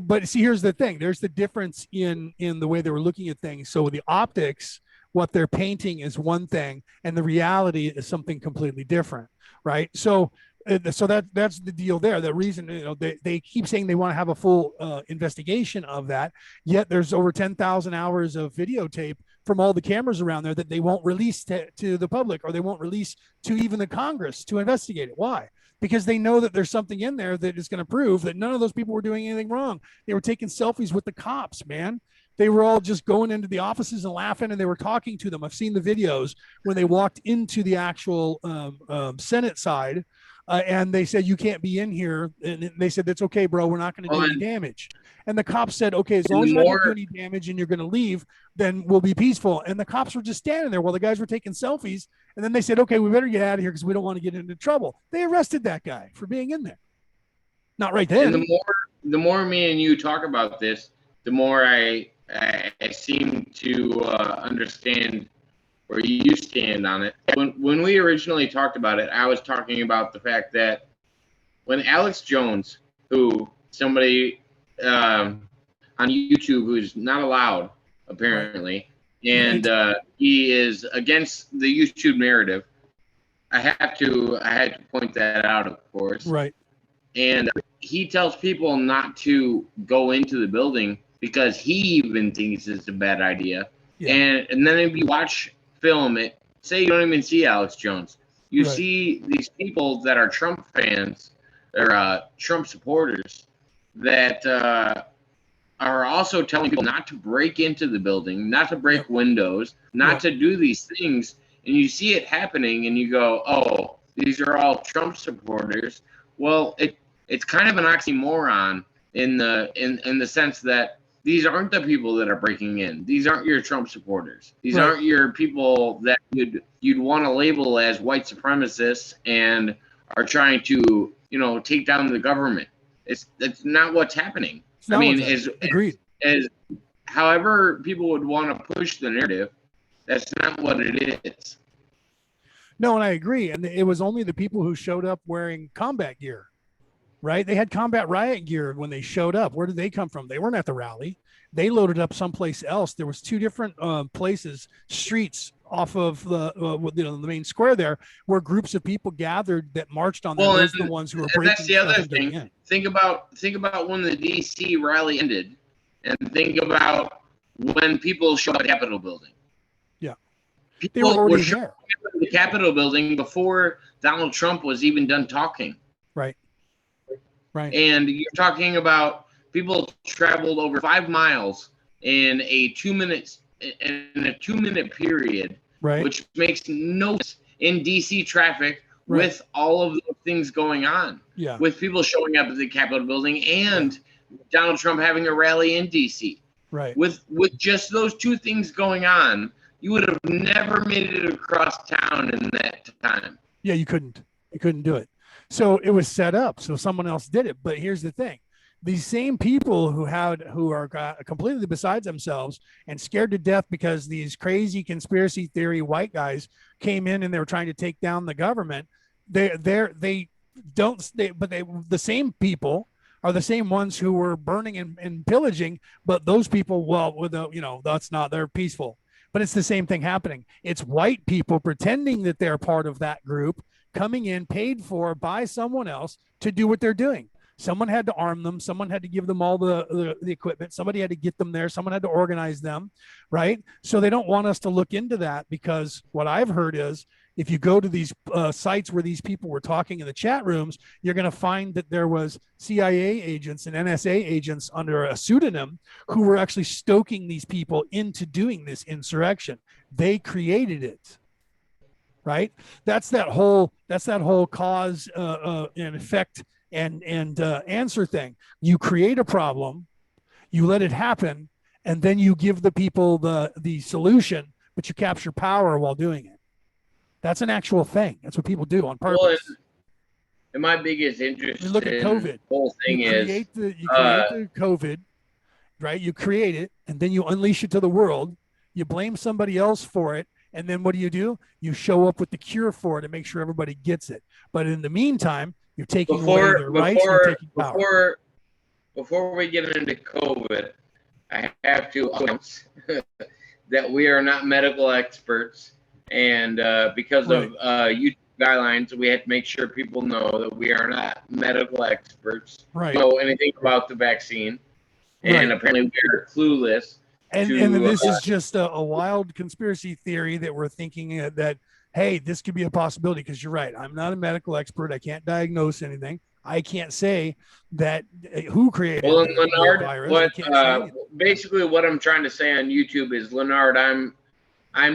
Speaker 2: But see, here's the thing. There's the difference in the way they were looking at things. So the optics, what they're painting is one thing, and the reality is something completely different, right? So that's the deal there. The reason, they keep saying they want to have a full investigation of that, yet there's over 10,000 hours of videotape from all the cameras around there that they won't release to the public, or they won't release to even the Congress to investigate it. Why? Because they know that there's something in there that is going to prove that none of those people were doing anything wrong. They were taking selfies with the cops, man. They were all just going into the offices and laughing, and they were talking to them. I've seen the videos when they walked into the actual Senate side, and they said, "You can't be in here." And they said, "That's okay, bro. We're not going to do any damage." And the cops said, "Okay, as long as you're not going to do any damage and you're going to leave, then we'll be peaceful." And the cops were just standing there while the guys were taking selfies. And then they said, "Okay, we better get out of here because we don't want to get into trouble." They arrested that guy for being in there. Not right then.
Speaker 1: And the more me and you talk about this, the more I seem to understand where you stand on it. When we originally talked about it, I was talking about the fact that when Alex Jones, who somebody on YouTube who's not allowed apparently, and he is against the YouTube narrative, I had to point that out, of course.
Speaker 2: Right.
Speaker 1: And he tells people not to go into the building because he even thinks it's a bad idea. Yeah. And then if you watch film it, say you don't even see Alex Jones, you see these people that are Trump fans or Trump supporters that are also telling people not to break into the building, not to break windows, not to do these things. And you see it happening and you go, oh, these are all Trump supporters. Well, it's kind of an oxymoron in the sense that these aren't the people that are breaking in. These aren't your Trump supporters. These aren't your people that you'd want to label as white supremacists and are trying to, take down the government. That's not what's happening. I mean, as however people would want to push the narrative, that's not what it is.
Speaker 2: No, and I agree. And it was only the people who showed up wearing combat gear. Right? They had combat riot gear when they showed up. Where did they come from? They weren't at the rally. They loaded up someplace else. There was two different places, streets off of the main square there, where groups of people gathered that marched on them. Those are the ones who were breaking.
Speaker 1: That's the other thing. Think about when the DC rally ended, and think about when people showed up at the Capitol building.
Speaker 2: Yeah,
Speaker 1: people were already there. The Capitol building before Donald Trump was even done talking.
Speaker 2: Right. Right.
Speaker 1: And you're talking about people traveled over 5 miles in a 2-minute period,
Speaker 2: right?
Speaker 1: Which makes no sense in DC traffic with all of those things going on.
Speaker 2: Yeah.
Speaker 1: With people showing up at the Capitol building and Donald Trump having a rally in DC.
Speaker 2: Right.
Speaker 1: With just those two things going on, you would have never made it across town in that time.
Speaker 2: Yeah, you couldn't. You couldn't do it. So it was set up. So someone else did it. But here's the thing. These same people who are completely besides themselves and scared to death because these crazy conspiracy theory white guys came in and they were trying to take down the government. The same people are the same ones who were burning and pillaging. But those people, they're peaceful. But it's the same thing happening. It's white people pretending that they're part of that group, coming in paid for by someone else to do what they're doing. Someone had to arm them. Someone had to give them all the equipment. Somebody had to get them there. Someone had to organize them, right? So they don't want us to look into that, because what I've heard is if you go to these sites where these people were talking in the chat rooms, you're going to find that there was CIA agents and NSA agents under a pseudonym who were actually stoking these people into doing this insurrection. They created it. Right. That's that whole cause and effect and answer thing. You create a problem, you let it happen, and then you give the people the solution, but you capture power while doing it. That's an actual thing. That's what people do on purpose. Well,
Speaker 1: and my biggest interest
Speaker 2: look at COVID.
Speaker 1: The whole thing
Speaker 2: you create the COVID, right? You create it, and then you unleash it to the world. You blame somebody else for it. And then what do? You show up with the cure for it and make sure everybody gets it. But in the meantime, you're taking away their rights and you're taking power.
Speaker 1: Before we get into COVID, I have to announce that we are not medical experts. And because of YouTube guidelines, we have to make sure people know that we are not medical experts.
Speaker 2: Right.
Speaker 1: Know anything about the vaccine. And apparently we are clueless.
Speaker 2: And
Speaker 1: to
Speaker 2: then this is just a wild conspiracy theory that we're thinking that, hey, this could be a possibility, because you're right. I'm not a medical expert. I can't diagnose anything. I can't say that who created
Speaker 1: well, and
Speaker 2: the
Speaker 1: Leonard,
Speaker 2: virus. I can't say anything.
Speaker 1: basically what I'm trying to say on YouTube is, Leonard, I'm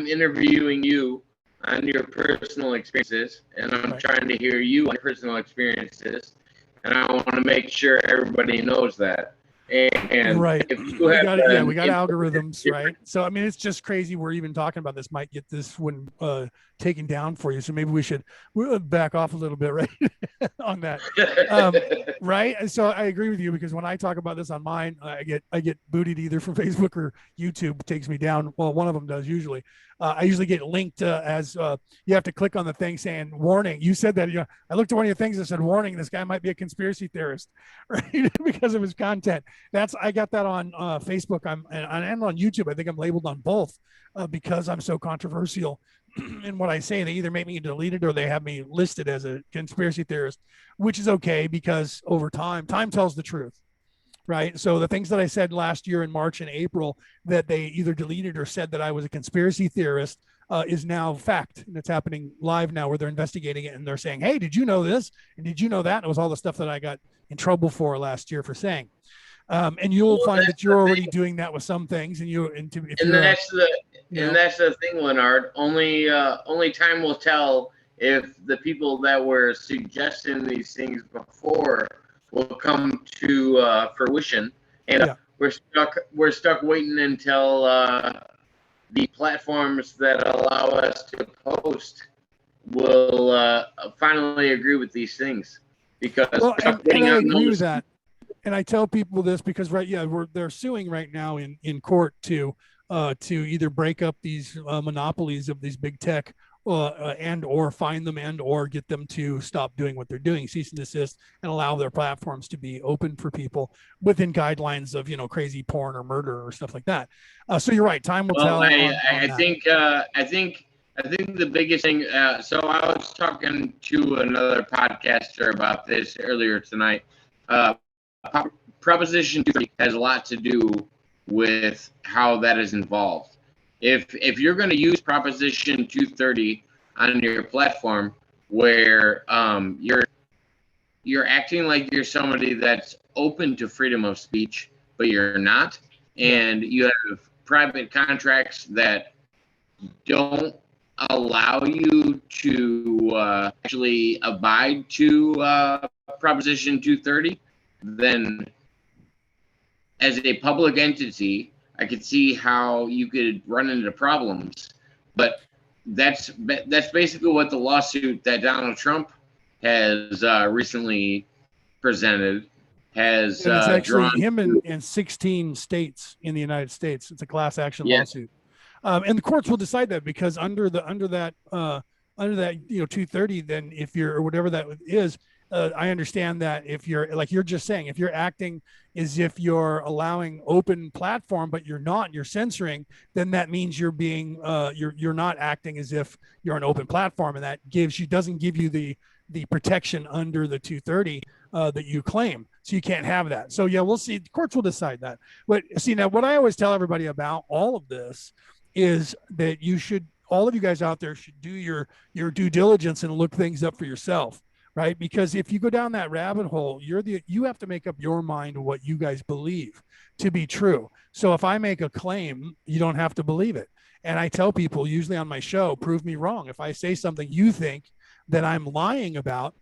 Speaker 1: interviewing you on your personal experiences, and I'm trying to hear you on your personal experiences, and I want to make sure everybody knows that. And
Speaker 2: right,
Speaker 1: if you have
Speaker 2: we got algorithms, right? So I mean, it's just crazy. We're even talking about this. Might get this one taken down for you, so maybe we'll back off a little bit, right, on that, right? And so I agree with you, because when I talk about this on mine, I get booted either from Facebook or YouTube takes me down. Well, one of them does usually. I usually get linked as you have to click on the thing saying warning. You said that, I looked at one of your things that said warning. This guy might be a conspiracy theorist, right? Because of his content. I got that on Facebook. And on YouTube. I think I'm labeled on both because I'm so controversial in what I say. They either make me deleted or they have me listed as a conspiracy theorist, which is okay, because over time tells the truth. Right. So the things that I said last year in March and April that they either deleted or said that I was a conspiracy theorist is now fact. And it's happening live now, where they're investigating it and they're saying, hey, did you know this? And did you know that? And it was all the stuff that I got in trouble for last year for saying. And you'll find that you're already doing that with some things. And that's
Speaker 1: the thing, Leonard. Only time will tell if the people that were suggesting these things before will come to fruition, and we're stuck waiting until the platforms that allow us to post will finally agree with these things, because
Speaker 2: and I agree with that. And I tell people this because they're suing right now in court to either break up these monopolies of these big tech, and or find them and or get them to stop doing what they're doing, cease and desist, and allow their platforms to be open for people within guidelines of crazy porn or murder or stuff like that. So you're right. Time will tell.
Speaker 1: I think the biggest thing. So I was talking to another podcaster about this earlier tonight. Proposition 2 has a lot to do with how that is involved. If you're going to use Proposition 230 on your platform, where you're acting like you're somebody that's open to freedom of speech, but you're not, and you have private contracts that don't allow you to actually abide to Proposition 230, then as a public entity, I could see how you could run into problems. But that's basically what the lawsuit that Donald Trump has recently presented has
Speaker 2: and it's actually
Speaker 1: drawn
Speaker 2: him in 16 states in the United States. It's a class action lawsuit, and the courts will decide that, because under that 230, then if you're, or whatever that is, I understand that if you're, like you're just saying, if you're acting as if you're allowing open platform, but you're not, you're censoring, then that means you're being you're not acting as if you're an open platform, and that doesn't give you the protection under the 230 that you claim. So you can't have that. So we'll see. The courts will decide that. But see, now what I always tell everybody about all of this is that all of you guys out there should do your due diligence and look things up for yourself. Right? Because if you go down that rabbit hole, you have to make up your mind what you guys believe to be true. So if I make a claim, you don't have to believe it. And I tell people usually on my show, prove me wrong. If I say something you think that I'm lying about,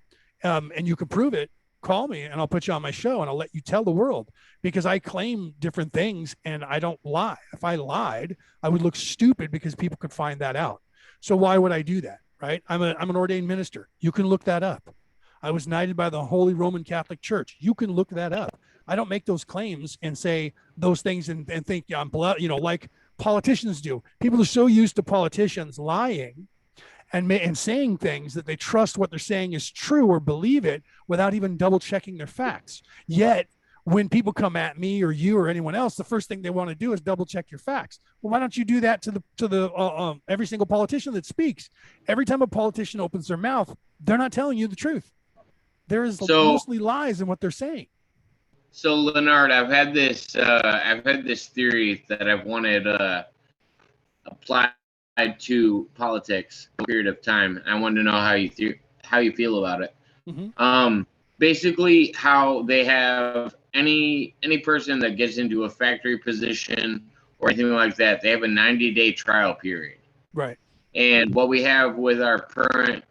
Speaker 2: and you can prove it, call me and I'll put you on my show and I'll let you tell the world, because I claim different things and I don't lie. If I lied, I would look stupid because people could find that out. So why would I do that? Right? I'm an ordained minister. You can look that up. I was knighted by the Holy Roman Catholic Church. You can look that up. I don't make those claims and say those things and think I'm, like politicians do. People are so used to politicians lying and saying things that they trust what they're saying is true or believe it without even double checking their facts. Yet when people come at me or you or anyone else, the first thing they want to do is double check your facts. Well, why don't you do that to the every single politician that speaks? Every time a politician opens their mouth, they're not telling you the truth. There is mostly lies in what they're saying.
Speaker 1: So Leonard, I've had this theory that I've wanted applied to politics for a period of time. I wanted to know how you feel about it.
Speaker 2: Mm-hmm.
Speaker 1: Basically, how they have any person that gets into a factory position or anything like that, they have a 90-day trial period.
Speaker 2: Right.
Speaker 1: And what we have with our current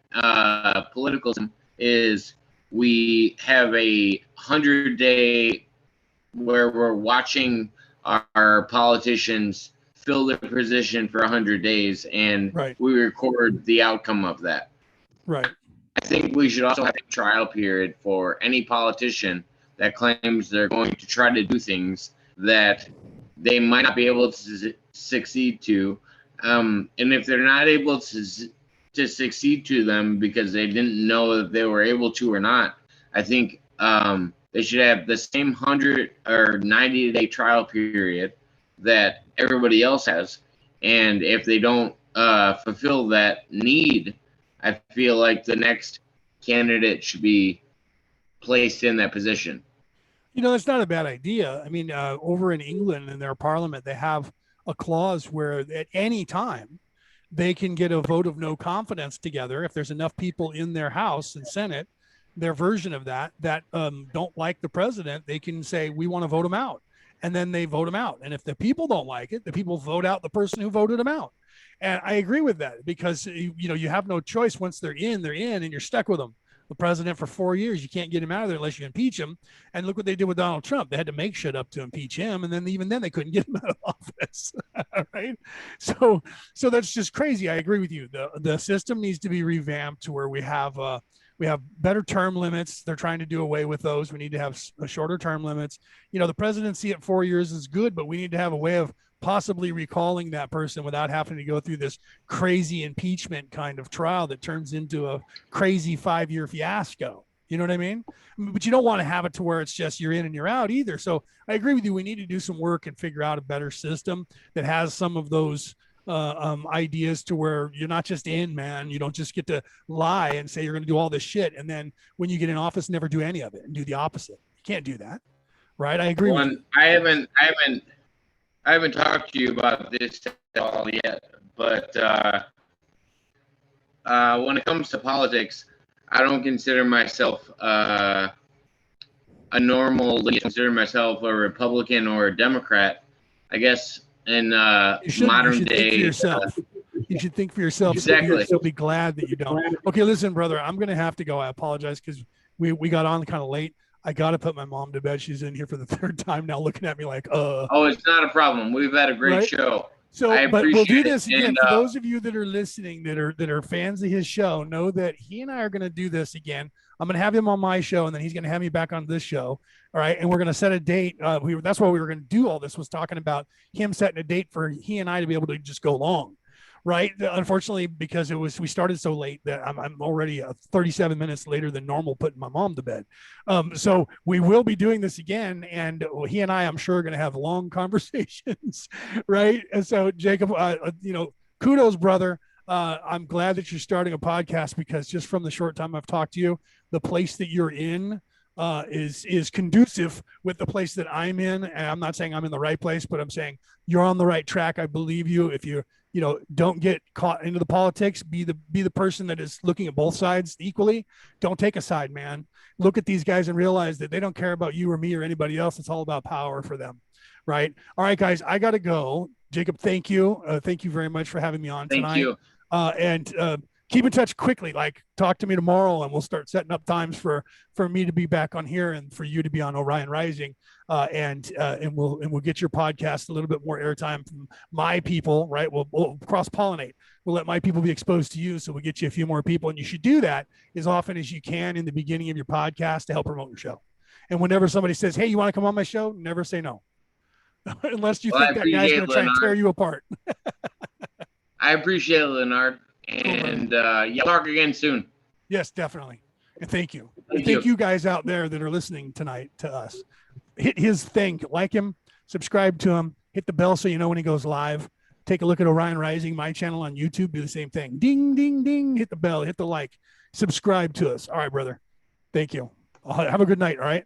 Speaker 1: political system is we have a 100-day where we're watching our politicians fill their position for 100 days, and
Speaker 2: Right.
Speaker 1: we record the outcome of that.
Speaker 2: Right.
Speaker 1: I think we should also have a trial period for any politician that claims they're going to try to do things that they might not be able to succeed to. And if they're not able to succeed to them because they didn't know that they were able to or not, I think they should have the same 100 or 90-day trial period that everybody else has. And if they don't fulfill that need, I feel like the next candidate should be placed in that position.
Speaker 2: You know, it's not a bad idea. I mean, over in England in their parliament, they have a clause where at any time they can get a vote of no confidence together if there's enough people in their House and Senate, their version of that don't like the president. They can say we want to vote him out, and then they vote him out. And if the people don't like it, the people vote out the person who voted him out. And I agree with that because you have no choice. Once they're in, and you're stuck with them. The president for 4 years, you can't get him out of there unless you impeach him. And look what they did with Donald Trump. They had to make shit up to impeach him, and then even then they couldn't get him out of office. Right? So that's just crazy. I agree with you. The system needs to be revamped to where we have better term limits. They're trying to do away with those. We need to have shorter term limits. The presidency at 4 years is good, but we need to have a way of possibly recalling that person without having to go through this crazy impeachment kind of trial that turns into a crazy 5-year fiasco. You know what I mean? But you don't want to have it to where it's just you're in and you're out either. So I agree with you. We need to do some work and figure out a better system that has some of those ideas to where you're not just in, man. You don't just get to lie and say you're going to do all this shit, and then when you get in office, never do any of it and do the opposite. You can't do that, right? I agree with you.
Speaker 1: I haven't talked to you about this at all yet, but when it comes to politics, I don't consider myself a normal. I consider myself a Republican or a Democrat. I guess in modern day,
Speaker 2: you should think for yourself.
Speaker 1: Exactly.
Speaker 2: So be glad that you don't. Okay, listen, brother, I'm going to have to go. I apologize because we got on kind of late. I got to put my mom to bed. She's in here for the third time now looking at me like,
Speaker 1: Oh, it's not a problem. We've had a great show.
Speaker 2: So, but we'll do this again. For those of you that are listening, that are fans of his show, know that he and I are going to do this again. I'm going to have him on my show, and then he's going to have me back on this show. All right. And we're going to set a date. That's why we were going to do all this, was talking about him setting a date for he and I to be able to just go long. Right. Unfortunately, because we started so late that I'm already 37 minutes later than normal putting my mom to bed. So we will be doing this again. And he and I'm sure, are going to have long conversations. Right. And so, Jacob, kudos, brother. I'm glad that you're starting a podcast, because just from the short time I've talked to you, the place that you're in is conducive with the place that I'm in. And I'm not saying I'm in the right place, but I'm saying you're on the right track. I believe you. If you don't get caught into the politics, be the person that is looking at both sides equally. Don't take a side, man. Look at these guys and realize that they don't care about you or me or anybody else. It's all about power for them. Right. All right, guys, I got to go. Jacob, thank you. Thank you very much for having me on tonight.
Speaker 1: Thank you.
Speaker 2: And keep in touch quickly. Like, talk to me tomorrow, and we'll start setting up times for me to be back on here and for you to be on Orion Rising. And we'll get your podcast a little bit more airtime from my people. Right. We'll cross pollinate. We'll let my people be exposed to you, so we'll get you a few more people. And you should do that as often as you can in the beginning of your podcast to help promote your show. And whenever somebody says, "Hey, you want to come on my show?" never say no, unless you think that guy's going to try and tear you apart.
Speaker 1: I appreciate it, Leonard. And you'll talk again soon.
Speaker 2: Yes, definitely. And thank you. Thank you guys out there that are listening tonight to us. Hit his thing, like him, subscribe to him, hit the bell so you know when he goes live. Take a look at Orion Rising, my channel on YouTube. Do the same thing. Ding, ding, ding. Hit the bell, hit the like, subscribe to us. All right, brother. Thank you. Have a good night. All right.